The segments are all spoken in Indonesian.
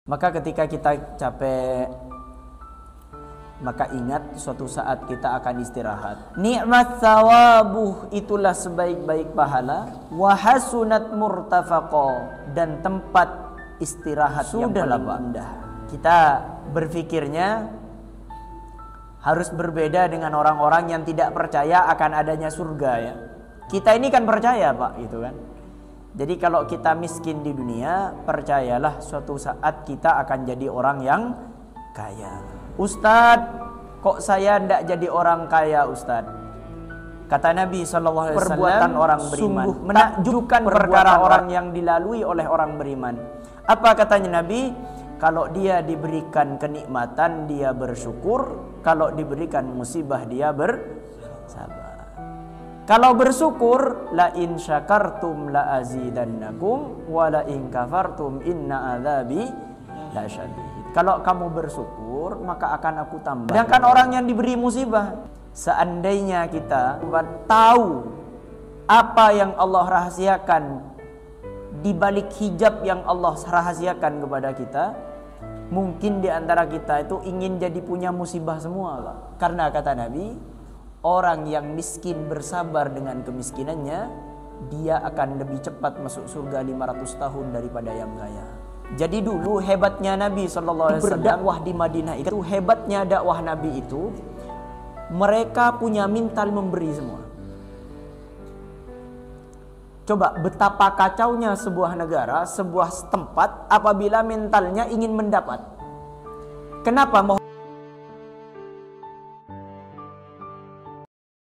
Maka ketika kita capek, maka ingat suatu saat kita akan istirahat. Ni'mat thawabuh, itulah sebaik-baik pahala. Wa hasunat murtafaqa, dan tempat istirahat yang paling indah. Kita berpikirnya harus berbeda dengan orang-orang yang tidak percaya akan adanya surga ya. Kita ini kan percaya Pak, gitu kan. Jadi kalau kita miskin di dunia, percayalah suatu saat kita akan jadi orang yang kaya. Ustadz, kok saya tidak jadi orang kaya Ustadz? Kata Nabi SAW, perbuatan orang beriman menakjubkan perkara orang yang dilalui oleh orang beriman. Apa katanya Nabi? Kalau dia diberikan kenikmatan, dia bersyukur. Kalau diberikan musibah, dia bersabar. Kalau bersyukur, la in syakartum la azidannakum wa la in kafartum inna adzabi lasyadid. Kalau kamu bersyukur, maka akan aku tambah. Sedangkan orang yang diberi musibah, seandainya kita tahu apa yang Allah rahasiakan di balik hijab yang Allah rahasiakan kepada kita, mungkin di antara kita itu ingin jadi punya musibah semua, Pak. Karena kata Nabi, orang yang miskin bersabar dengan kemiskinannya, dia akan lebih cepat masuk surga 500 tahun daripada yang kaya. Jadi dulu hebatnya Nabi SAW berdakwah di Madinah itu, hebatnya dakwah Nabi itu, mereka punya mental memberi semua. Coba betapa kacaunya sebuah negara, sebuah tempat apabila mentalnya ingin mendapat. Kenapa?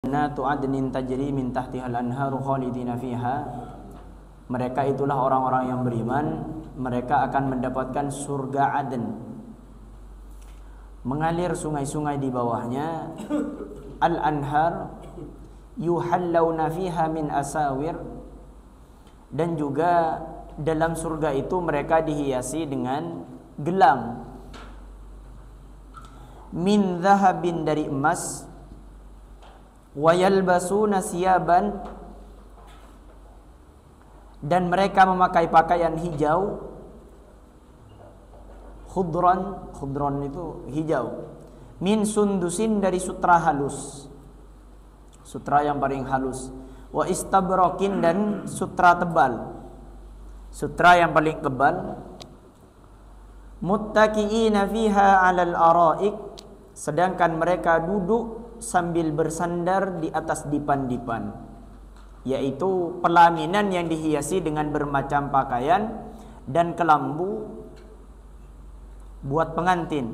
Jannatu adnin tajri min tahtihal anharu khalidina fiha. Mereka itulah orang-orang yang beriman, mereka akan mendapatkan surga Aden. Mengalir sungai-sungai di bawahnya. Al-anhar yuhallawna fiha min asawir. Dan juga dalam surga itu mereka dihiasi dengan gelang min dhahabin, dari emas. Wa yalbasuna siyaban, dan mereka memakai pakaian hijau. Khudron itu hijau. Min sundusin, dari sutra halus, sutra yang paling halus. Wa istabrokin, dan sutra tebal, sutra yang paling tebal. Muttaqiina fiha 'alal araik, sedangkan mereka duduk sambil bersandar di atas dipan-dipan, yaitu pelaminan yang dihiasi dengan bermacam pakaian dan kelambu buat pengantin.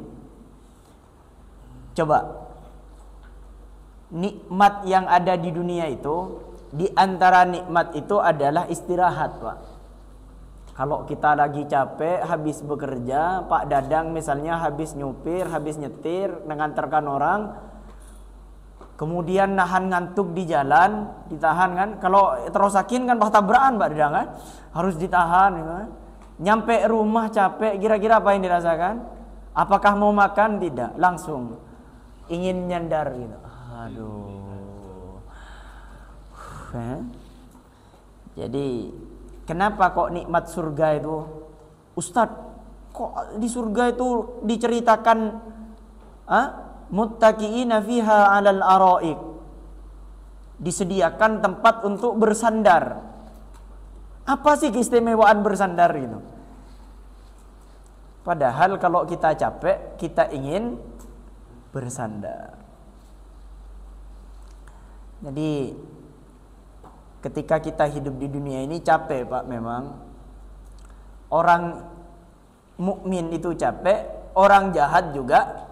Coba, nikmat yang ada di dunia itu, di antara nikmat itu adalah istirahat, Pak. Kalau kita lagi capek, habis bekerja, Pak Dadang misalnya habis nyupir, habis nyetir, mengantarkan orang, kemudian nahan ngantuk di jalan, ditahan kan. Kalau terosakin kan pas tabrakan Pak Dadang kan, harus ditahan gitu kan. Nyampe rumah capek, kira-kira apa yang dirasakan? Apakah mau makan? Tidak, langsung ingin nyandar gitu. Aduh. Jadi kenapa kok nikmat surga itu, Ustadz, kok di surga itu diceritakan muttaqiina fiha 'alal araik, disediakan tempat untuk bersandar. Apa sih keistimewaan bersandar gitu? Padahal kalau kita capek, kita ingin bersandar. Jadi ketika kita hidup di dunia ini capek, Pak, memang. Orang mukmin itu capek, orang jahat juga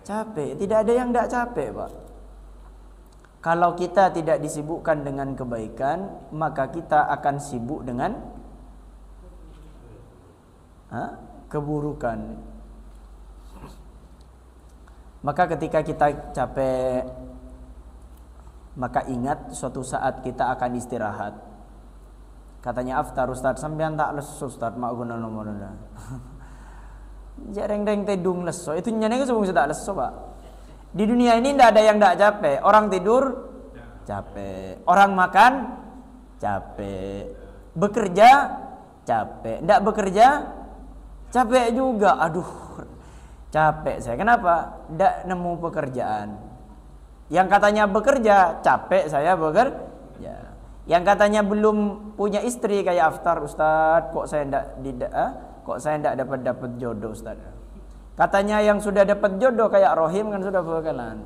capek. Tidak ada yang tidak capek, Pak. Kalau kita tidak disibukkan dengan kebaikan, maka kita akan sibuk dengan keburukan. Maka ketika kita capek, maka ingat suatu saat kita akan istirahat. Katanya aftar Ustaz, sampean tak lesu Ustaz, mak guna nomornya. Jareng-jareng tedung leso, itu nyanyi sebelum sudah leso, Pak. Di dunia ini tidak ada yang tidak capek. Orang tidur capek, orang makan capek, bekerja capek, tidak bekerja Capek juga, aduh capek saya. Kenapa? Tidak nemu pekerjaan. Yang katanya bekerja, capek saya bekerja. Yang katanya belum punya istri kayak Aftar, Ustaz, kok saya tidak dapat jodoh, Ustaz. Katanya yang sudah dapat jodoh kayak Rohim kan sudah bakalan.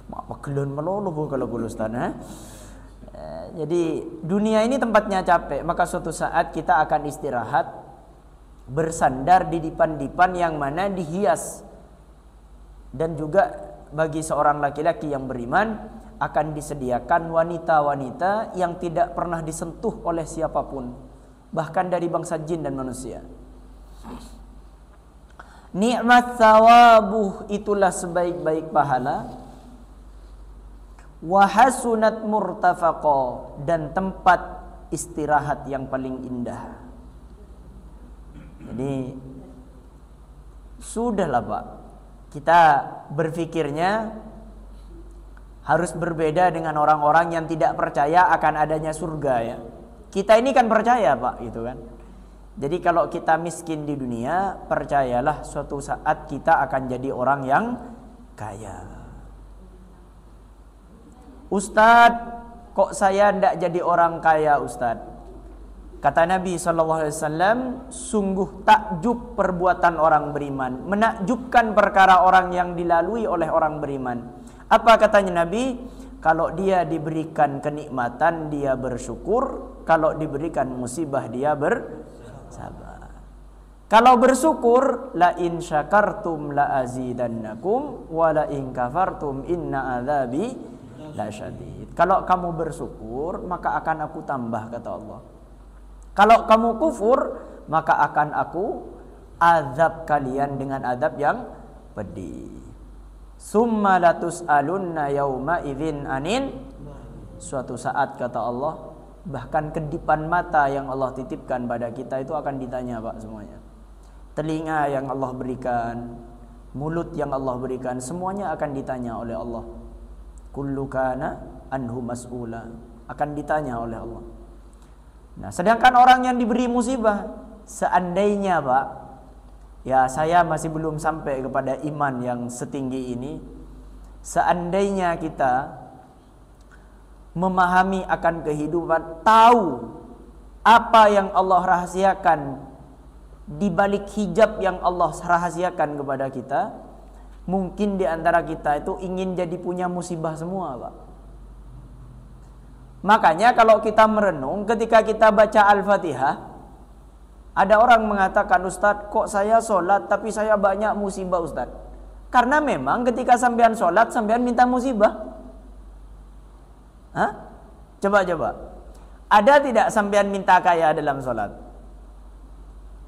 Apa kelon melulu kalau Ustaz, Jadi dunia ini tempatnya capek, maka suatu saat kita akan istirahat, bersandar di dipan-dipan yang mana dihias. Dan juga bagi seorang laki-laki yang beriman akan disediakan wanita-wanita yang tidak pernah disentuh oleh siapapun, bahkan dari bangsa jin dan manusia. Nikmat thawabuh, itulah sebaik-baik pahala. Wa hasunat murtafaqa, dan tempat istirahat yang paling indah. Jadi sudahlah Pak, kita berpikirnya harus berbeda dengan orang-orang yang tidak percaya akan adanya surga ya. Kita ini kan percaya Pak, gitu kan. Jadi kalau kita miskin di dunia, percayalah suatu saat kita akan jadi orang yang kaya. Ustadz, kok saya tidak jadi orang kaya Ustadz? Kata Nabi SAW, sungguh takjub perbuatan orang beriman, menakjubkan perkara orang yang dilalui oleh orang beriman. Apa katanya Nabi? Kalau dia diberikan kenikmatan, dia bersyukur. Kalau diberikan musibah, dia bersabar. Kalau bersyukur, la in syakartum la azidannakum wa la in kafartum inna adzabi lasyadid. Kalau kamu bersyukur, maka akan aku tambah, kata Allah. Kalau kamu kufur, maka akan aku azab kalian dengan azab yang pedih. Summa latus'alunna yauma idzin anin. Suatu saat, kata Allah, bahkan kedipan mata yang Allah titipkan pada kita itu akan ditanya Pak semuanya. Telinga yang Allah berikan, mulut yang Allah berikan, semuanya akan ditanya oleh Allah. Kullu kana anhu mas'ula, akan ditanya oleh Allah. Nah, sedangkan orang yang diberi musibah, seandainya Pak, ya saya masih belum sampai kepada iman yang setinggi ini. Seandainya kita memahami akan kehidupan, tahu apa yang Allah rahasiakan di balik hijab yang Allah rahasiakan kepada kita, mungkin di antara kita itu ingin jadi punya musibah semua Pak. Makanya kalau kita merenung ketika kita baca Al-Fatihah, ada orang mengatakan, Ustadz, kok saya sholat tapi saya banyak musibah Ustadz? Karena memang ketika sampean sholat, sampean minta musibah. Hah? Coba. Ada tidak sampean minta kaya dalam sholat?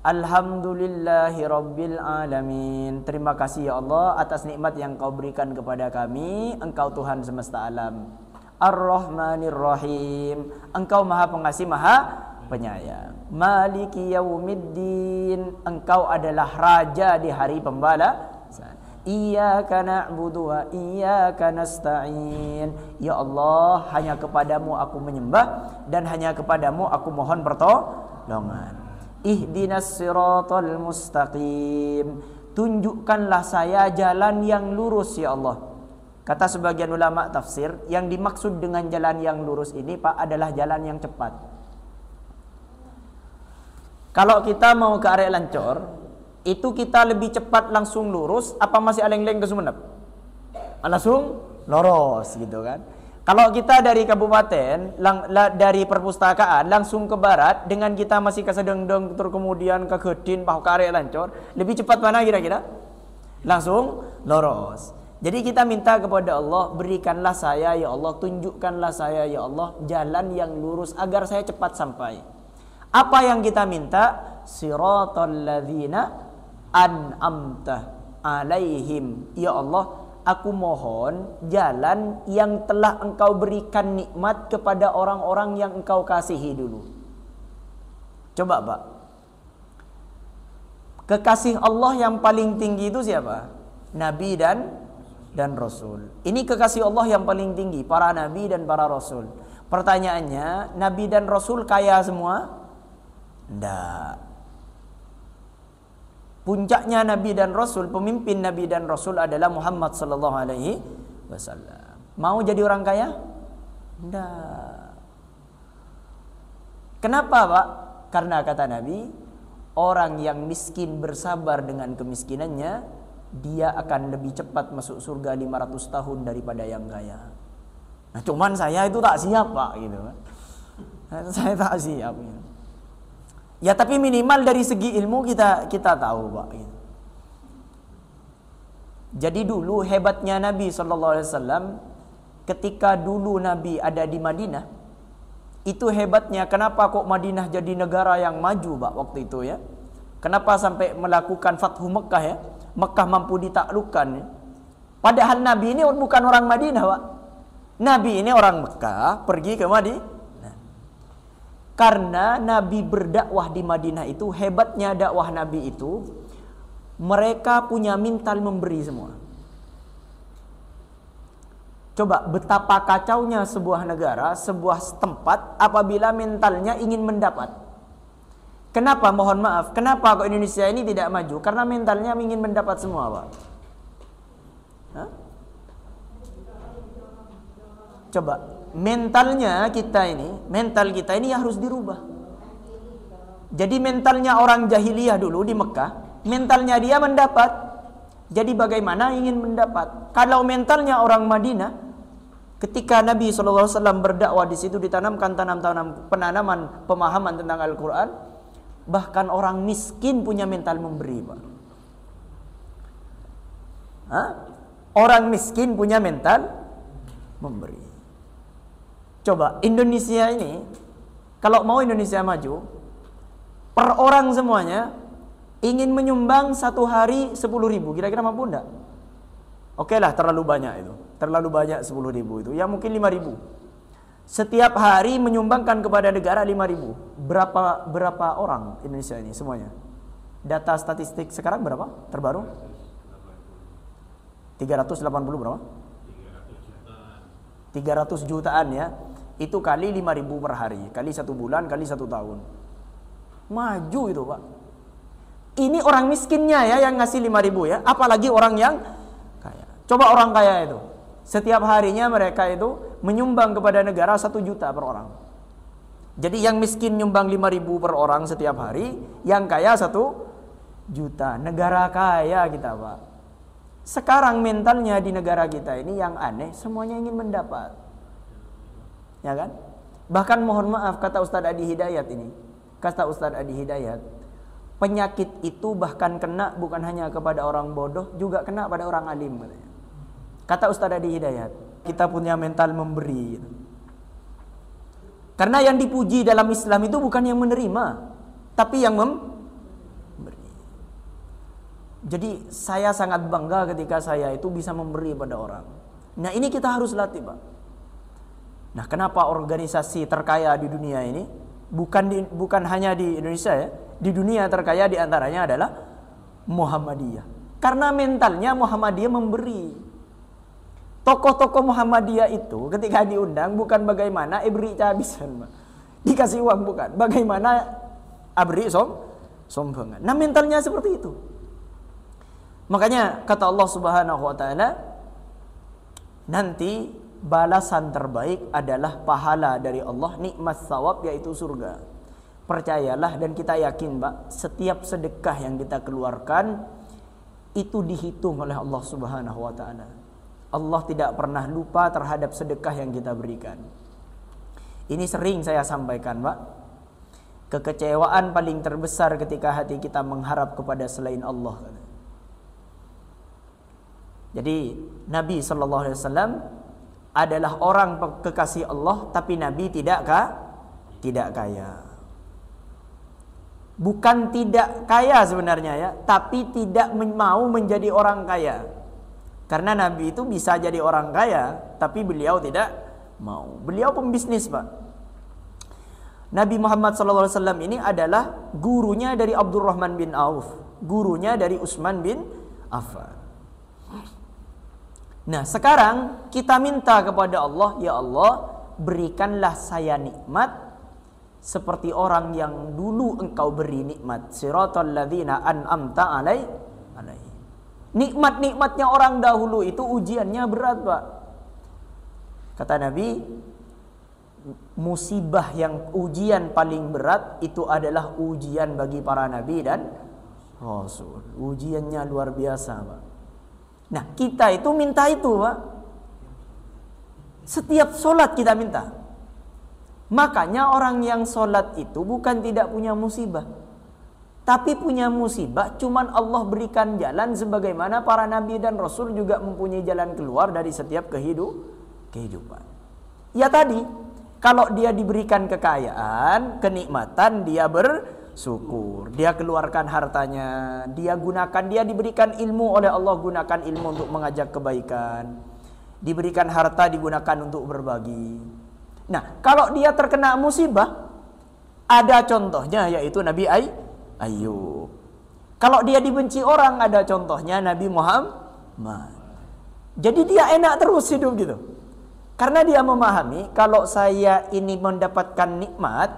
Alhamdulillahi Rabbil Alamin. Terima kasih ya Allah atas nikmat yang kau berikan kepada kami. Engkau Tuhan semesta alam. Ar-Rahmanir Rahim. Engkau maha pengasih, maha penyayang. Maliki yaumiddin. Engkau adalah raja di hari pembalasan. Iyyaka na'budu wa iyyaka nasta'in. Ya Allah, hanya kepadamu aku menyembah dan hanya kepadamu aku mohon pertolongan. Ihdinas siratal mustaqim. Tunjukkanlah saya jalan yang lurus ya Allah. Kata sebagian ulama tafsir, yang dimaksud dengan jalan yang lurus ini Pak adalah jalan yang cepat. Kalau kita mau ke area Lancor, itu kita lebih cepat langsung lurus apa masih aleng-aleng ke Sumeneb? Langsung lurus gitu kan. Kalau kita dari kabupaten, dari perpustakaan langsung ke barat, dengan kita masih ke Sedengdeng terus kemudian ke Gedin, ke area Lancor, lebih cepat mana kira-kira? Langsung lurus. Jadi kita minta kepada Allah, berikanlah saya ya Allah, tunjukkanlah saya ya Allah jalan yang lurus agar saya cepat sampai. Apa yang kita minta? Siratal ladzina an'amta alaihim. Ya Allah, aku mohon jalan yang telah Engkau berikan nikmat kepada orang-orang yang Engkau kasihi dulu. Coba Pak, kekasih Allah yang paling tinggi itu siapa? Nabi dan Rasul. Ini kekasih Allah yang paling tinggi, para Nabi dan para Rasul. Pertanyaannya, Nabi dan Rasul kaya semua? Tidak. Puncaknya Nabi dan Rasul, pemimpin Nabi dan Rasul adalah Muhammad sallallahu alaihi wasallam. Mau jadi orang kaya? Enggak. Kenapa, Pak? Karena kata Nabi, orang yang miskin bersabar dengan kemiskinannya, dia akan lebih cepat masuk surga 500 tahun daripada yang kaya. Nah, cuman saya itu tak siap, Pak, gitu. Saya tak siap. Gitu. Ya, tapi minimal dari segi ilmu kita tahu, Pak. Gitu. Jadi dulu hebatnya Nabi SAW, ketika dulu Nabi ada di Madinah, itu hebatnya. Kenapa kok Madinah jadi negara yang maju, Pak, waktu itu ya? Kenapa sampai melakukan Fathu Mekah ya? Mekah mampu ditaklukkan ya? Padahal Nabi ini bukan orang Madinah, Pak. Nabi ini orang Mekah, pergi ke Madinah. Karena Nabi berdakwah di Madinah itu, hebatnya dakwah Nabi itu, mereka punya mental memberi semua. Coba betapa kacaunya sebuah negara, sebuah tempat apabila mentalnya ingin mendapat. Kenapa, mohon maaf, kenapa kok Indonesia ini tidak maju? Karena mentalnya ingin mendapat semua, Pak. Hah? Coba mental kita ini harus dirubah. Jadi mentalnya orang jahiliyah dulu di Mekah, mentalnya dia mendapat. Jadi bagaimana ingin mendapat? Kalau mentalnya orang Madinah, ketika Nabi SAW berdakwah di situ ditanamkan penanaman pemahaman tentang Al-Quran, bahkan orang miskin punya mental memberi, Pak. Hah? Orang miskin punya mental memberi. Coba Indonesia ini, kalau mau Indonesia maju, per orang semuanya ingin menyumbang satu hari 10.000, kira-kira mampu enggak? Oke lah, terlalu banyak itu. Terlalu banyak 10.000 itu. Ya mungkin 5.000. Setiap hari menyumbangkan kepada negara 5.000. Berapa orang Indonesia ini semuanya? Data statistik sekarang berapa? Terbaru? 380 berapa? 300 jutaan ya. Itu kali 5.000 per hari, kali 1 bulan, kali 1 tahun. Maju itu, Pak. Ini orang miskinnya ya yang ngasih 5.000 ya, apalagi orang yang kaya. Coba orang kaya itu, setiap harinya mereka itu menyumbang kepada negara 1 juta per orang. Jadi yang miskin nyumbang 5.000 per orang setiap hari, yang kaya 1 juta. Negara kaya kita, Pak. Sekarang mentalnya di negara kita ini yang aneh, semuanya ingin mendapat. Ya kan? Bahkan mohon maaf, kata Ustadz Adi Hidayat ini, kata Ustadz Adi Hidayat, penyakit itu bahkan kena bukan hanya kepada orang bodoh, juga kena pada orang alim, katanya. Kata Ustadz Adi Hidayat, kita punya mental memberi gitu. Karena yang dipuji dalam Islam itu bukan yang menerima, tapi yang memberi. Jadi saya sangat bangga ketika saya itu bisa memberi pada orang. Nah, ini kita harus latih, Pak. Nah, kenapa organisasi terkaya di dunia ini bukan hanya di Indonesia ya, di dunia terkaya diantaranya adalah Muhammadiyah. Karena mentalnya Muhammadiyah memberi. Tokoh-tokoh Muhammadiyah itu ketika diundang bukan bagaimana beri cabisan, dikasih uang, bukan. Bagaimana abri sombongan. Nah, mentalnya seperti itu. Makanya kata Allah Subhanahu wa taala, nanti balasan terbaik adalah pahala dari Allah, nikmat thawab, yaitu surga. Percayalah dan kita yakin, Pak, setiap sedekah yang kita keluarkan itu dihitung oleh Allah Subhanahu wa taala. Allah tidak pernah lupa terhadap sedekah yang kita berikan. Ini sering saya sampaikan, Pak. Kekecewaan paling terbesar ketika hati kita mengharap kepada selain Allah. Jadi Nabi SAW adalah orang kekasih Allah, tapi Nabi tidak kaya. Bukan tidak kaya sebenarnya ya, tapi tidak mau menjadi orang kaya. Karena Nabi itu bisa jadi orang kaya, tapi beliau tidak mau. Beliau pembisnis, Pak. Nabi Muhammad SAW ini adalah gurunya dari Abdurrahman bin Auf, gurunya dari Utsman bin Affan. Nah, sekarang kita minta kepada Allah, ya Allah, berikanlah saya nikmat seperti orang yang dulu engkau beri nikmat. Siratal ladzina an'amta alaihi. Nikmat-nikmatnya orang dahulu itu ujiannya berat, Pak. Kata Nabi, musibah yang ujian paling berat itu adalah ujian bagi para nabi dan rasul. Ujiannya luar biasa, Pak. Nah, kita itu minta itu, Pak. Setiap sholat kita minta. Makanya orang yang sholat itu bukan tidak punya musibah, tapi punya musibah, cuman Allah berikan jalan sebagaimana para nabi dan rasul juga mempunyai jalan keluar dari setiap kehidupan. Ya tadi, kalau dia diberikan kekayaan, kenikmatan, dia bersyukur. Dia keluarkan hartanya, dia diberikan ilmu oleh Allah, gunakan ilmu untuk mengajak kebaikan. Diberikan harta, digunakan untuk berbagi. Nah, kalau dia terkena musibah, ada contohnya yaitu Nabi Ayub. Kalau dia dibenci orang, ada contohnya Nabi Muhammad. Jadi dia enak terus hidup gitu. Karena dia memahami, kalau saya ini mendapatkan nikmat,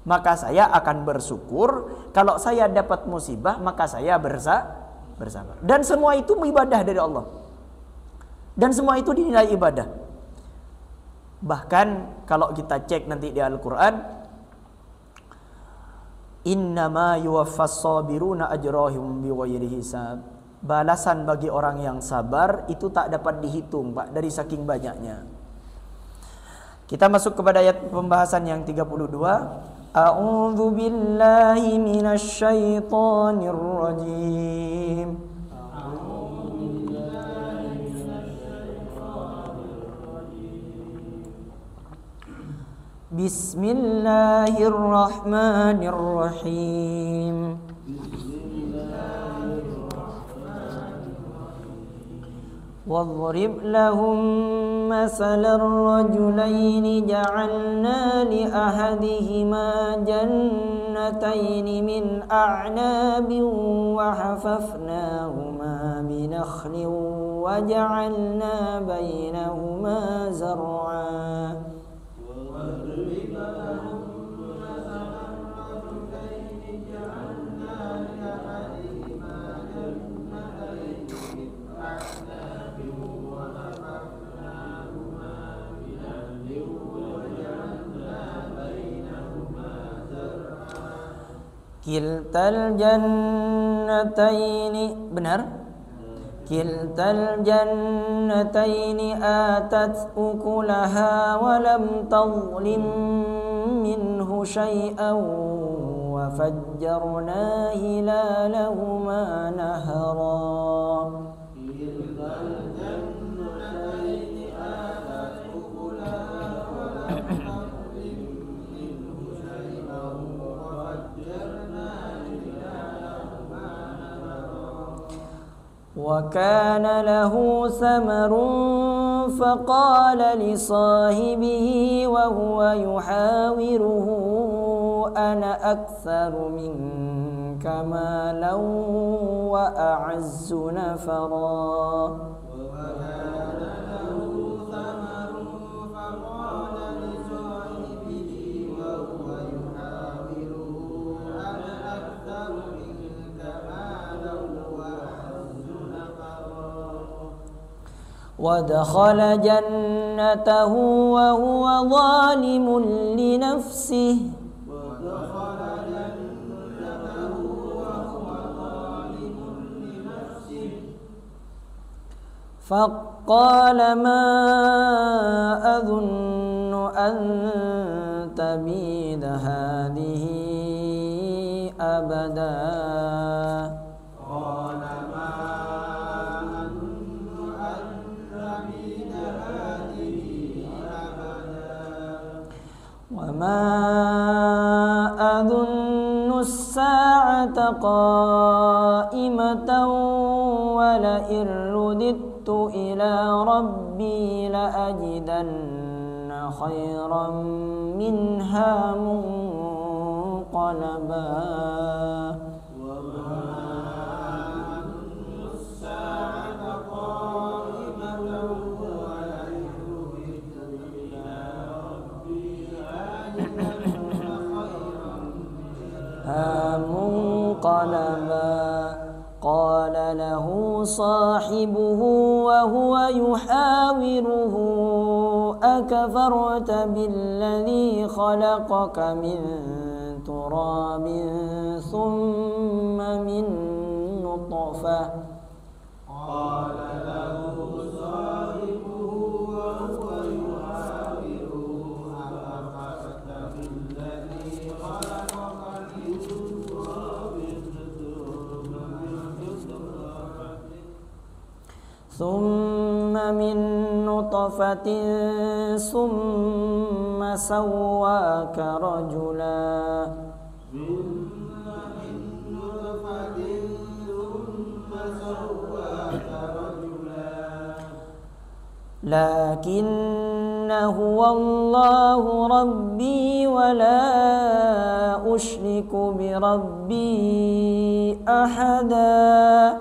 maka saya akan bersyukur. Kalau saya dapat musibah, maka saya bersabar. Dan semua itu ibadah dari Allah. Dan semua itu dinilai ibadah. Bahkan kalau kita cek nanti di Al-Quran, innama yuwaffas sabiruna ajrahum bighairi hisab. Balasan bagi orang yang sabar itu tak dapat dihitung, Pak, dari saking banyaknya. Kita masuk kepada ayat pembahasan yang 32. A'udzu billahi minasy syaithanir rajim. Bismillahirrahmanirrahim. واضرب لهم مثل الرجلين جعلنا لأحدهما جنتين من أعناب وحففناهما بنخل وجعلنا بينهما زرعا Kiltal jannataini, benar? Kiltal jannataini atat ukulaha wa lam tadhlim minhu syai'an wa fajjarna hilalahuma nahara. وكان له ثمر فقال لصاحبه وهو يحاوره أنا أكثر منك مالا وأعز نفرا ودخل جنته وهو ظالم لنفسه فقال ما أظن أن تبيد هذه أبدا وما أظن الساعة قائمة ولئن رددت إلى ربي لأجدن خيرا منها منقلبا طلبا قال له صاحبه وهو يحاوره أكفرت بالذي خلقك من تراب ثم من نطفة قال له صاحبه وهو يحاوره أكفرت بالذي خلقك من تراب ثم من نطفة ثم سواك رجلا لكن هو الله ربي ولا أشرك بربي أحدا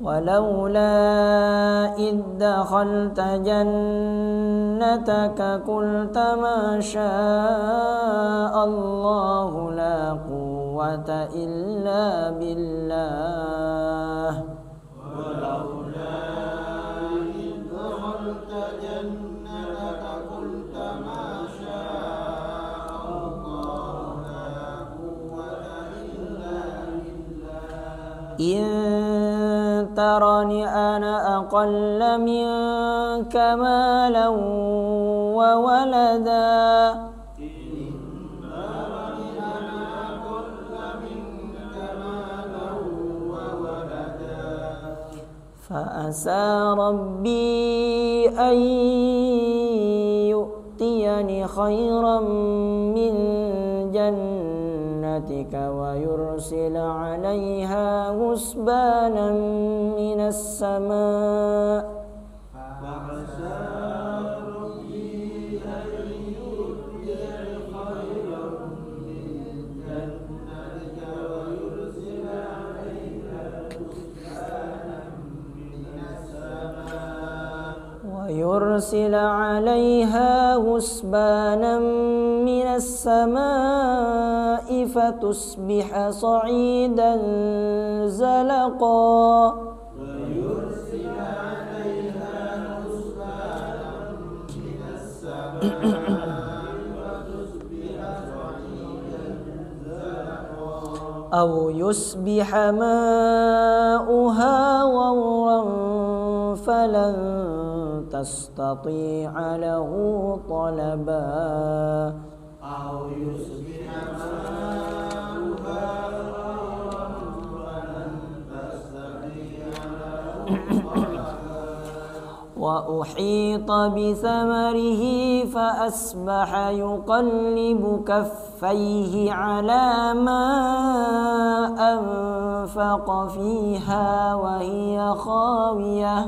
ولولا إذ دخلت جنتك قلت ما شاء الله لا قوة إلا بالله ولولا إذ دخلت جنتك قلت ما شاء الله لا قوة إلا بالله إن ترني أنا أقل منك مالا وولدا فعسى ربي أن يؤتيني خيرا من جنتك ويرسل عليها حسبانا من السماء ويرسل عليها حسبانا من السماء فتصبح صعيدا زلقا ويرسل عليها حسبانا من السماء فتصبح صعيدا زلقا أو يصبح ماؤها غورا فلن تستطيع له طلبا أو يصبح ماؤها غورا فلن تستطيع له طلبا وأحيط بثمره فأصبح يقلب كفيه على ما أنفق فيها وهي خاوية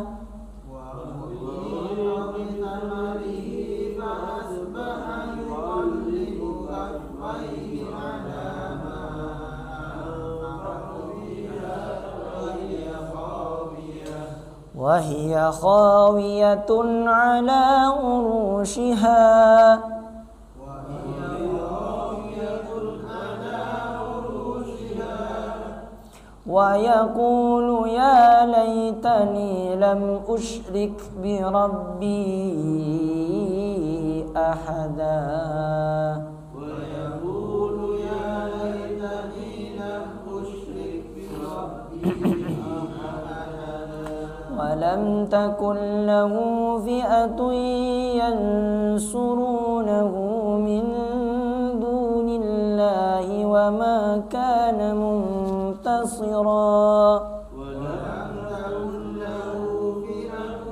وهي خاوية على عروشها ويقول يا ليتني لم أشرك بربي أحدا ويقول يا ليتني لم أشرك بربي ولم تكن له فئة ينصرونه من دون الله وما كان منتصرا ولم تكن له فئة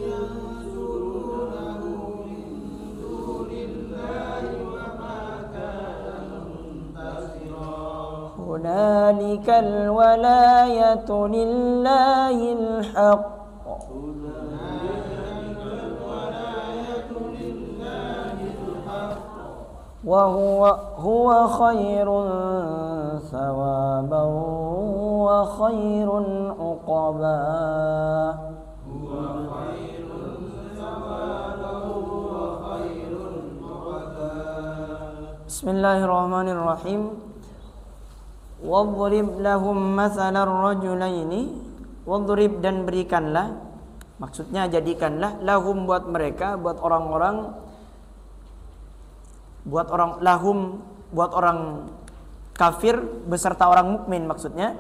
ينصرونه من دون الله وما كان منتصرا هنالك الولاية لله الحق وهو خير ثوابا وخير عقبا Bismillahirrahmanirrahim. Wadrib lahum mathalar rajulaini. Wadrib, dan berikanlah, maksudnya jadikanlah, lahum, buat mereka, buat orang-orang, buat orang kafir beserta orang mukmin, maksudnya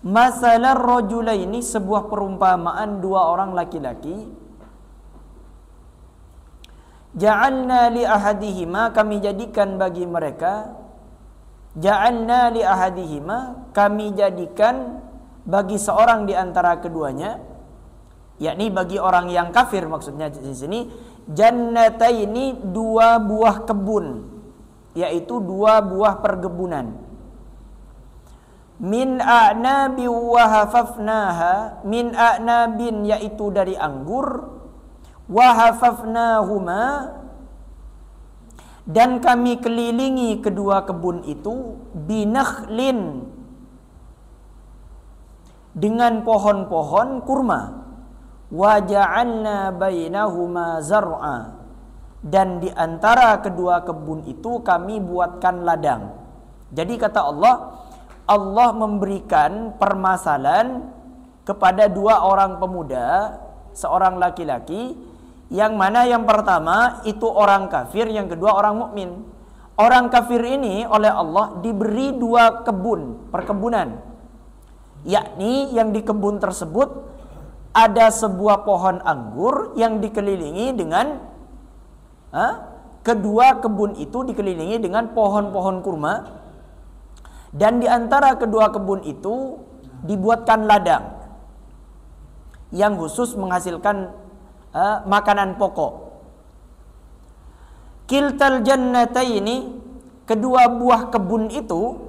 mathalar rajulaini, sebuah perumpamaan dua orang laki-laki. Ja'alna li ahadihima, kami jadikan bagi mereka, ja'alna li ahadihima, kami jadikan bagi seorang di antara keduanya, yakni bagi orang yang kafir, maksudnya di sini jannataini, dua buah kebun, yaitu dua buah perkebunan. Min a'nabi wa hafafnaha, min a'nabin, yaitu dari anggur, wa hafafnahuma, dan kami kelilingi kedua kebun itu, binakhlin, dengan pohon-pohon kurma, wa ja'alna bainahuma zar'a, dan di antara kedua kebun itu kami buatkan ladang. Jadi kata Allah memberikan permasalahan kepada dua orang pemuda, seorang laki-laki, yang mana yang pertama itu orang kafir, yang kedua orang mukmin. Orang kafir ini oleh Allah diberi dua perkebunan, yakni yang di kebun tersebut ada sebuah pohon anggur yang dikelilingi dengan kedua kebun itu dikelilingi dengan pohon-pohon kurma, dan di antara kedua kebun itu dibuatkan ladang yang khusus menghasilkan makanan pokok. Kiltal jannataini, kedua buah kebun itu,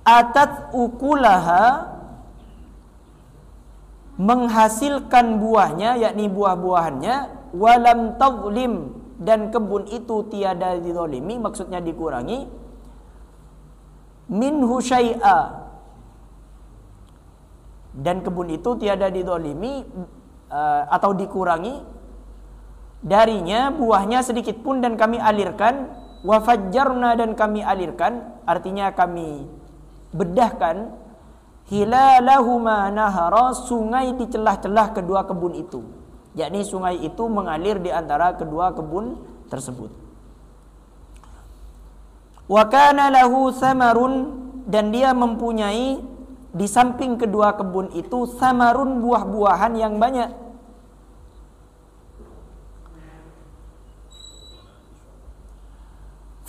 atat ukulaha, menghasilkan buahnya, yakni buah-buahannya, walam tadlim, dan kebun itu tiada dizalimi, maksudnya dikurangi, minhu syai'a, dan kebun itu tiada dizalimi atau dikurangi darinya buahnya sedikit pun, dan kami alirkan, wa fajjarna, dan kami alirkan, artinya kami bedahkan, hilalahuma nahara, sungai di celah-celah kedua kebun itu, yakni sungai itu mengalir di antara kedua kebun tersebut. Wa kana lahu samarun, dan dia mempunyai di samping kedua kebun itu samarun, buah-buahan yang banyak.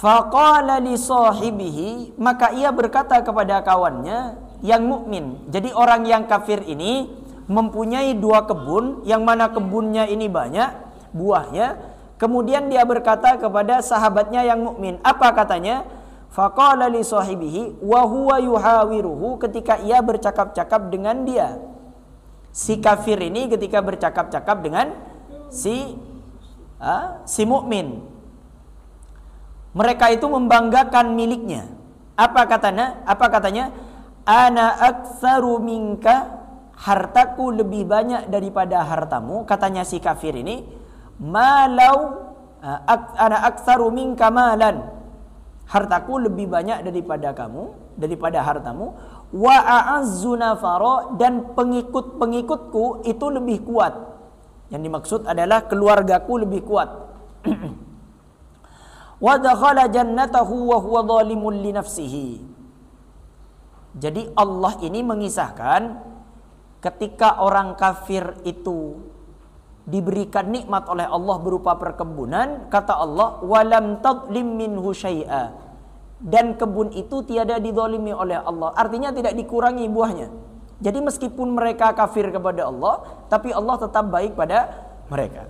Faqala li sahibihi, maka ia berkata kepada kawannya yang mukmin. Jadi orang yang kafir ini mempunyai dua kebun, yang mana kebunnya ini banyak buahnya. Kemudian dia berkata kepada sahabatnya yang mukmin, apa katanya? Faqala li sahibihi wa huwa yuhawiruhu, ketika ia bercakap-cakap dengan dia. Si kafir ini ketika bercakap-cakap dengan si mukmin. Mereka itu membanggakan miliknya. Apa katanya? Ana aktsaru minka, hartaku lebih banyak daripada hartamu, katanya si kafir ini. Malau ana aktsaru minka malan, hartaku lebih banyak daripada kamu, daripada hartamu. Wa a'azzu nafara, dan pengikut-pengikutku itu lebih kuat. Yang dimaksud adalah keluargaku lebih kuat. Wa dakhala jannatahu wa huwa zalimun li nafsihi. Jadi Allah ini mengisahkan ketika orang kafir itu diberikan nikmat oleh Allah berupa perkebunan, kata Allah, walam tadlim minhu syai'a, dan kebun itu tiada dizalimi oleh Allah, artinya tidak dikurangi buahnya. Jadi meskipun mereka kafir kepada Allah, tapi Allah tetap baik pada mereka.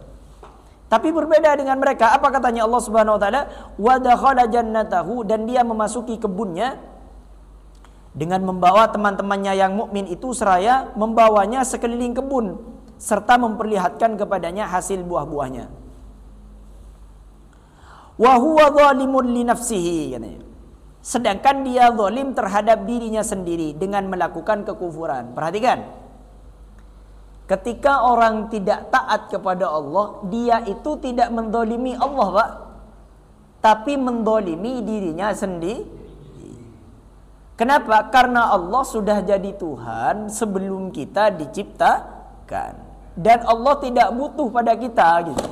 Tapi berbeda dengan mereka, apa katanya Allah Subhanahu wa taala? Wa dakhala jannatahu, dan dia memasuki kebunnya dengan membawa teman-temannya yang mukmin itu, seraya membawanya sekeliling kebun serta memperlihatkan kepadanya hasil buah-buahnya. Wa huwa zalimun li nafsihi, katanya. Sedangkan dia zalim terhadap dirinya sendiri dengan melakukan kekufuran. Perhatikan. Ketika orang tidak taat kepada Allah, dia itu tidak menzalimi Allah, Pak. tapi mendolimi dirinya sendiri. Kenapa? Karena Allah sudah jadi Tuhan sebelum kita diciptakan, dan Allah tidak butuh pada kita gitu.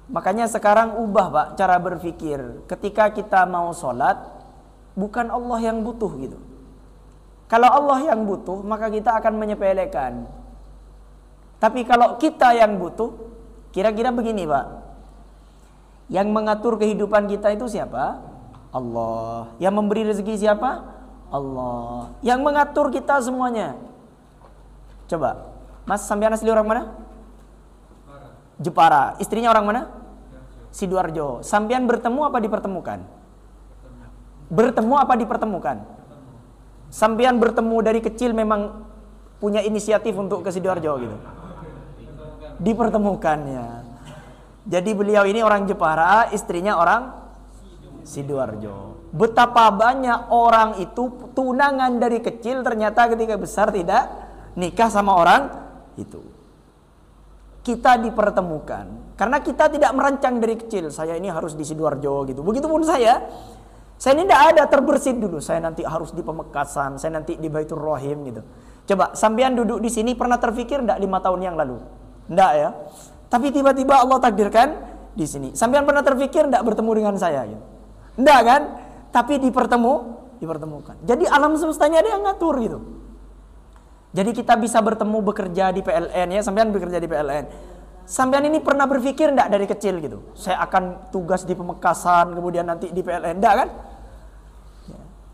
Makanya sekarang ubah Pak cara berpikir. Ketika kita mau sholat, bukan Allah yang butuh gitu. Kalau Allah yang butuh, maka kita akan menyepelekan. Tapi kalau kita yang butuh, kira-kira begini Pak, yang mengatur kehidupan kita itu siapa? Allah. Yang memberi rezeki siapa? Allah. Yang mengatur kita semuanya. Coba, Mas, sampean asli orang mana? Jepara. Istrinya orang mana? Sidoarjo. Sampean bertemu apa dipertemukan? Bertemu apa dipertemukan? Sampean bertemu dari kecil memang punya inisiatif untuk ke Sidoarjo gitu. Dipertemukannya. Jadi beliau ini orang Jepara, istrinya orang Sidoarjo. Betapa banyak orang itu tunangan dari kecil, ternyata ketika besar tidak nikah sama orang itu. Kita dipertemukan karena kita tidak merancang dari kecil, saya ini harus di Sidoarjo gitu. Begitupun saya ini tidak ada terbersit dulu, saya nanti harus di Pemekasan, saya nanti di Baitur Rahim gitu. Coba sampean duduk di sini pernah terfikir enggak 5 tahun yang lalu? Enggak ya. Tapi tiba-tiba Allah takdirkan di sini. Sampean pernah terfikir enggak bertemu dengan saya gitu? Enggak kan? Tapi dipertemukan. Jadi alam semestanya ada yang ngatur gitu. Jadi kita bisa bertemu bekerja di PLN ya, sampean bekerja di PLN. Sampean ini pernah berpikir enggak dari kecil gitu? Saya akan tugas di Pemekasan, kemudian nanti di PLN, enggak kan?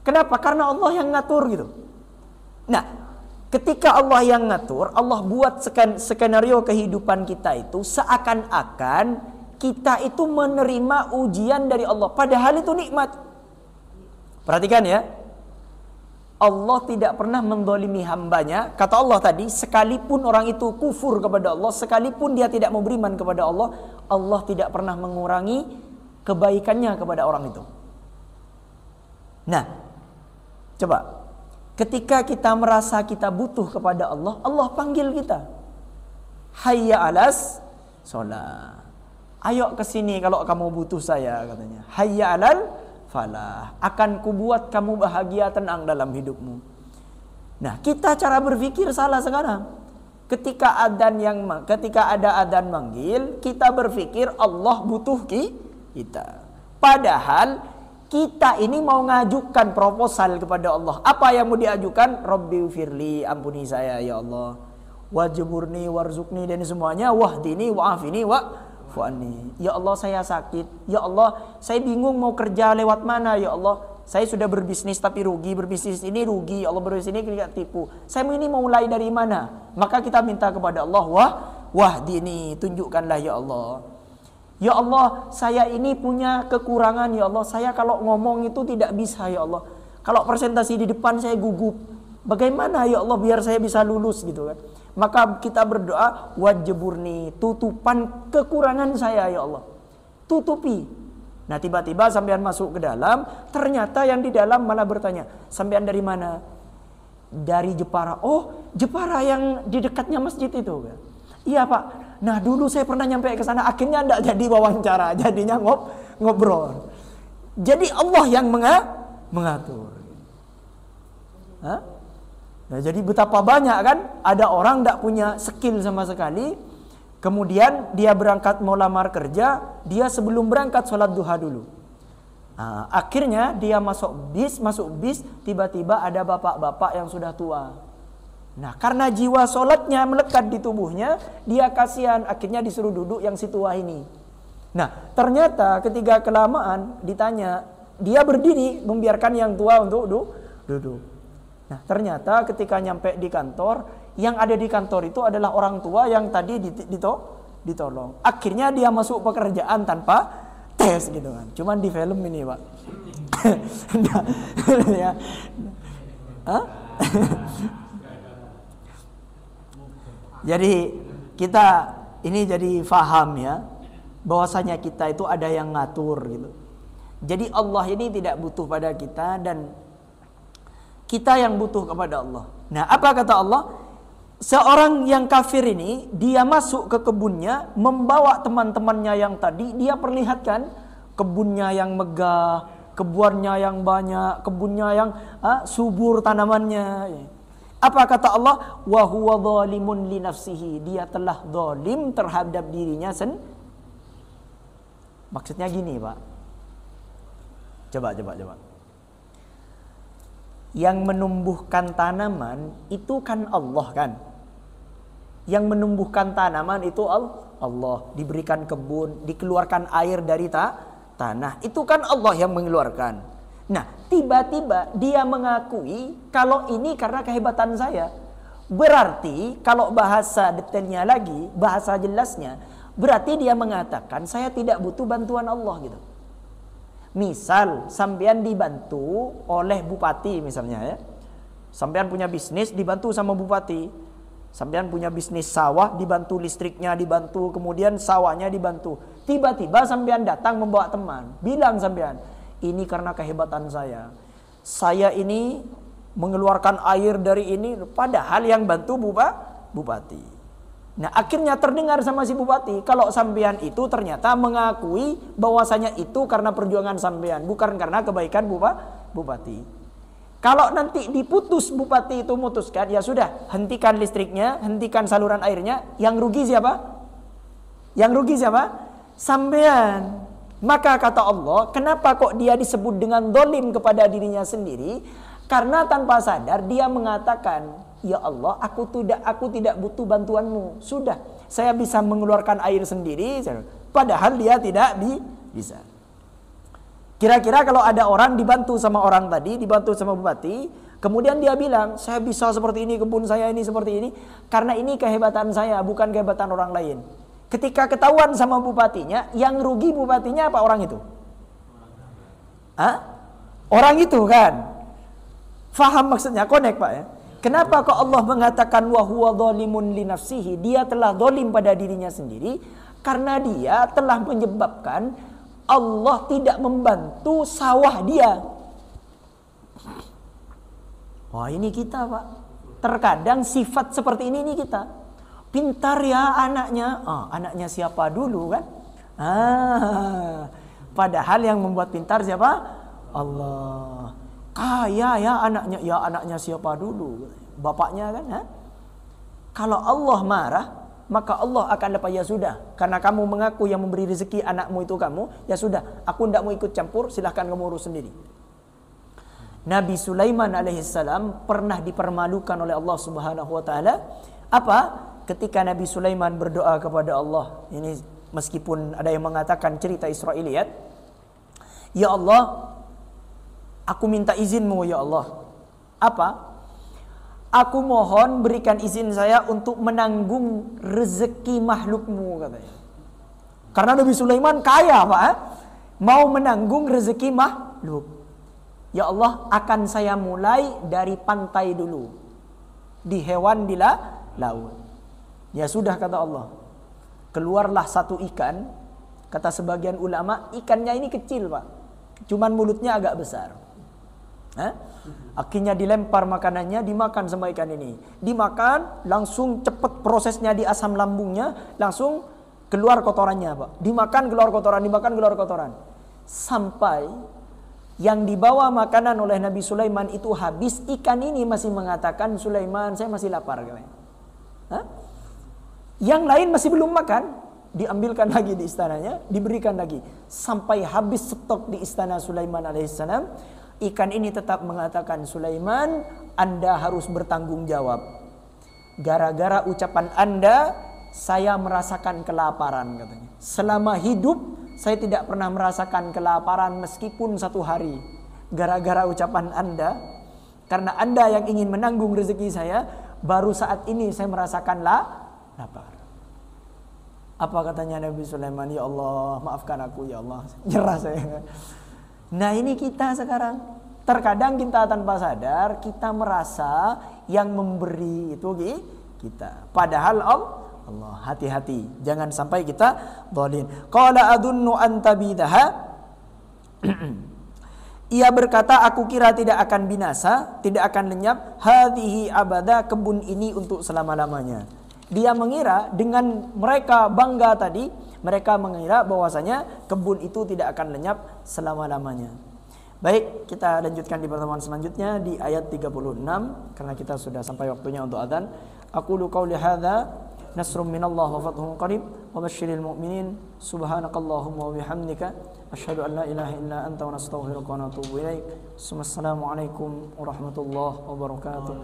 Kenapa? Karena Allah yang ngatur gitu. Nah, ketika Allah yang ngatur, Allah buat skenario kehidupan kita itu seakan-akan kita itu menerima ujian dari Allah, padahal itu nikmat. Perhatikan ya, Allah tidak pernah mendolimi hambanya. Kata Allah tadi, sekalipun orang itu kufur kepada Allah, sekalipun dia tidak mau beriman kepada Allah, Allah tidak pernah mengurangi kebaikannya kepada orang itu. Nah, coba, ketika kita merasa kita butuh kepada Allah, Allah panggil kita. Hayya alas sholat. Ayo ke sini kalau kamu butuh saya, katanya. Hayya alal falah. Akan kubuat kamu bahagia, tenang dalam hidupmu. Nah, kita cara berpikir salah sekarang. Ketika ada adzan manggil, kita berpikir Allah butuh kita. Padahal kita ini mau ngajukan proposal kepada Allah. Apa yang mau diajukan? Rabbi firli, ampuni saya ya Allah. Wajburni warzukni, dan semuanya. Wahdini wa'afini wa'fu'ani. Ya Allah, saya sakit. Ya Allah, saya bingung mau kerja lewat mana. Ya Allah, saya sudah berbisnis tapi rugi. Berbisnis ini rugi. Ya Allah, berbisnis ini tidak tipu. Saya ini mau mulai dari mana? Maka kita minta kepada Allah, wahdini, tunjukkanlah ya Allah. Ya Allah, saya ini punya kekurangan ya Allah. Saya kalau ngomong itu tidak bisa ya Allah. Kalau presentasi di depan saya gugup. Bagaimana ya Allah biar saya bisa lulus gitu kan. Maka kita berdoa, wajburni, tutupan kekurangan saya ya Allah. Tutupi. Nah, tiba-tiba sampean masuk ke dalam, ternyata yang di dalam malah bertanya, sampean dari mana? Dari Jepara. Oh, Jepara yang di dekatnya masjid itu kan. Iya Pak. Nah, dulu saya pernah nyampe ke sana, akhirnya enggak jadi wawancara, jadinya ngobrol. Jadi Allah yang mengatur. Hah? Nah, jadi betapa banyak kan ada orang enggak punya skill sama sekali, kemudian dia berangkat mau lamar kerja, dia sebelum berangkat sholat duha dulu. Nah, akhirnya dia masuk bis, tiba-tiba ada bapak-bapak yang sudah tua. Nah, karena jiwa sholatnya melekat di tubuhnya, dia kasihan, akhirnya disuruh duduk yang si tua ini. Nah, ternyata ketika kelamaan ditanya, dia berdiri membiarkan yang tua untuk duduk. Nah, ternyata ketika nyampe di kantor, yang ada di kantor itu adalah orang tua yang tadi ditolong. Akhirnya dia masuk pekerjaan tanpa tes gitu kan. Cuman di film ini, Pak. Ya. Hah? Jadi kita ini jadi faham ya, bahwasanya kita itu ada yang ngatur gitu. Jadi Allah ini tidak butuh pada kita dan kita yang butuh kepada Allah. Nah, apa kata Allah? Seorang yang kafir ini, dia masuk ke kebunnya, membawa teman-temannya yang tadi, dia perlihatkan kebunnya yang megah, kebunnya yang banyak, kebunnya yang subur tanamannya. Apa kata Allah? Wa huwa zalimun li nafsihi. Dia telah zalim terhadap dirinya sendiri. Maksudnya gini, Pak. Coba. Yang menumbuhkan tanaman itu kan Allah kan? Yang menumbuhkan tanaman itu Allah. Diberikan kebun, dikeluarkan air dari tanah. Itu kan Allah yang mengeluarkan. Nah, tiba-tiba dia mengakui kalau ini karena kehebatan saya. Berarti kalau bahasa detailnya lagi, bahasa jelasnya, berarti dia mengatakan saya tidak butuh bantuan Allah gitu. Misal sampean dibantu oleh bupati misalnya ya. Sampean punya bisnis dibantu sama bupati. Sampean punya bisnis sawah, dibantu listriknya, dibantu, kemudian sawahnya dibantu. Tiba-tiba sampean datang membawa teman. Bilang sampean, ini karena kehebatan saya. Saya ini mengeluarkan air dari ini, padahal yang bantu bupati. Nah, akhirnya terdengar sama si bupati, kalau sampean itu ternyata mengakui bahwasanya itu karena perjuangan sampean, bukan karena kebaikan bupati. Kalau nanti diputus, bupati itu memutuskan, ya sudah, hentikan listriknya, hentikan saluran airnya. Yang rugi siapa? Yang rugi siapa? Sampean. Maka kata Allah, kenapa kok dia disebut dengan zalim kepada dirinya sendiri? Karena tanpa sadar dia mengatakan, ya Allah, aku tidak butuh bantuanmu. Sudah, saya bisa mengeluarkan air sendiri. Padahal dia tidak bisa. Kira-kira kalau ada orang dibantu sama orang tadi, dibantu sama bupati, kemudian dia bilang, saya bisa seperti ini, kebun saya ini seperti ini, karena ini kehebatan saya, bukan kehebatan orang lain. Ketika ketahuan sama bupatinya, yang rugi bupatinya apa orang itu? Orang itu kan? Faham maksudnya? Connect Pak ya? Kenapa kok Allah mengatakan wa huwa zalimun li nafsihi? Dia telah zalim pada dirinya sendiri, karena dia telah menyebabkan Allah tidak membantu sawah dia. Wah, ini kita Pak. Terkadang sifat seperti ini kita. Pintar ya anaknya. Anaknya siapa dulu kan? Padahal yang membuat pintar siapa? Allah. Kaya ya anaknya. Ya anaknya siapa dulu? Bapaknya kan? Kalau Allah marah, maka Allah akan lepas, ya sudah, karena kamu mengaku yang memberi rezeki anakmu itu kamu, ya sudah, aku tidak mau ikut campur, silahkan kamu urus sendiri. Nabi Sulaiman alaihissalam pernah dipermalukan oleh Allah Subhanahu wa taala. Apa? Ketika Nabi Sulaiman berdoa kepada Allah. Ini meskipun ada yang mengatakan cerita Israiliyat. Ya Allah, aku minta izinmu ya Allah. Apa? Aku mohon berikan izin saya untuk menanggung rezeki makhlukmu katanya. Karena Nabi Sulaiman kaya Pak. Mau menanggung rezeki makhluk. Ya Allah, akan saya mulai dari pantai dulu. Di hewan di laut. Ya sudah kata Allah. Keluarlah satu ikan. Kata sebagian ulama, ikannya ini kecil Pak. Cuman mulutnya agak besar. Akhirnya dilempar makanannya, dimakan sama ikan ini. Dimakan, langsung cepat prosesnya di asam lambungnya, langsung keluar kotorannya Pak. Dimakan keluar kotoran, dimakan keluar kotoran. Sampai yang dibawa makanan oleh Nabi Sulaiman itu habis, ikan ini masih mengatakan, Sulaiman saya masih lapar. Yang lain masih belum makan, diambilkan lagi di istananya, diberikan lagi. Sampai habis stok di istana Sulaiman alaihissalam. Ikan ini tetap mengatakan, Sulaiman, Anda harus bertanggung jawab. Gara-gara ucapan Anda, saya merasakan kelaparan katanya. Selama hidup, saya tidak pernah merasakan kelaparan meskipun satu hari. Gara-gara ucapan Anda, karena Anda yang ingin menanggung rezeki saya, baru saat ini saya merasakan lapar. Apa katanya Nabi Sulaiman? Ya Allah, maafkan aku ya Allah. Nyerah saya. Nah ini kita sekarang. Terkadang kita tanpa sadar kita merasa yang memberi itu kita. Padahal Allah, hati-hati. Jangan sampai kita zalim. Qala adunnu an tabidaha. Ia berkata, aku kira tidak akan binasa, tidak akan lenyap. Hadhihi abada, kebun ini untuk selama-lamanya. Dia mengira dengan mereka bangga tadi, mereka mengira bahwasanya kebun itu tidak akan lenyap selama-lamanya. Baik, kita lanjutkan di pertemuan selanjutnya di ayat 36 karena kita sudah sampai waktunya untuk adzan. Aqulu qauli hadza nasrun minallah wa fathun qarib wa basyiril mu'minin. Subhanakallahumma wa bihamdika asyhadu an la ilaha illa anta wa nastaghfiruka wa natubu ilaik. Assalamualaikum warahmatullahi wabarakatuh.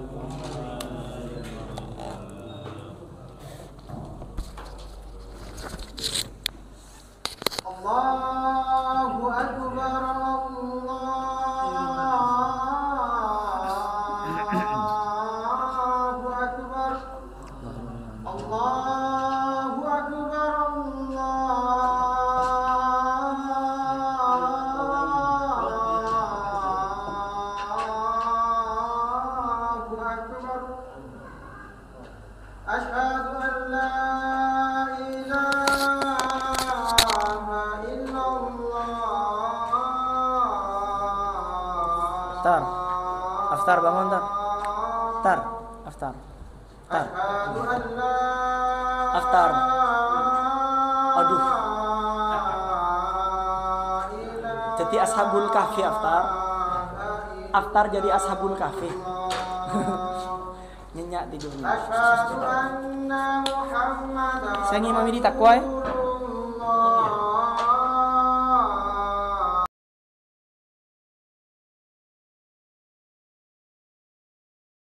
Allahu akbar, Allahu akbar, Allahu akbar, Allahu akbar. Asyhadu an la Aftar, aftar bangun tar, tar, aftar, tar, aftar, aduh, jadi ashabul kahfi aftar, aftar jadi ashabul kahfi, nyenyak tidurnya. Saya ngimami di takwa.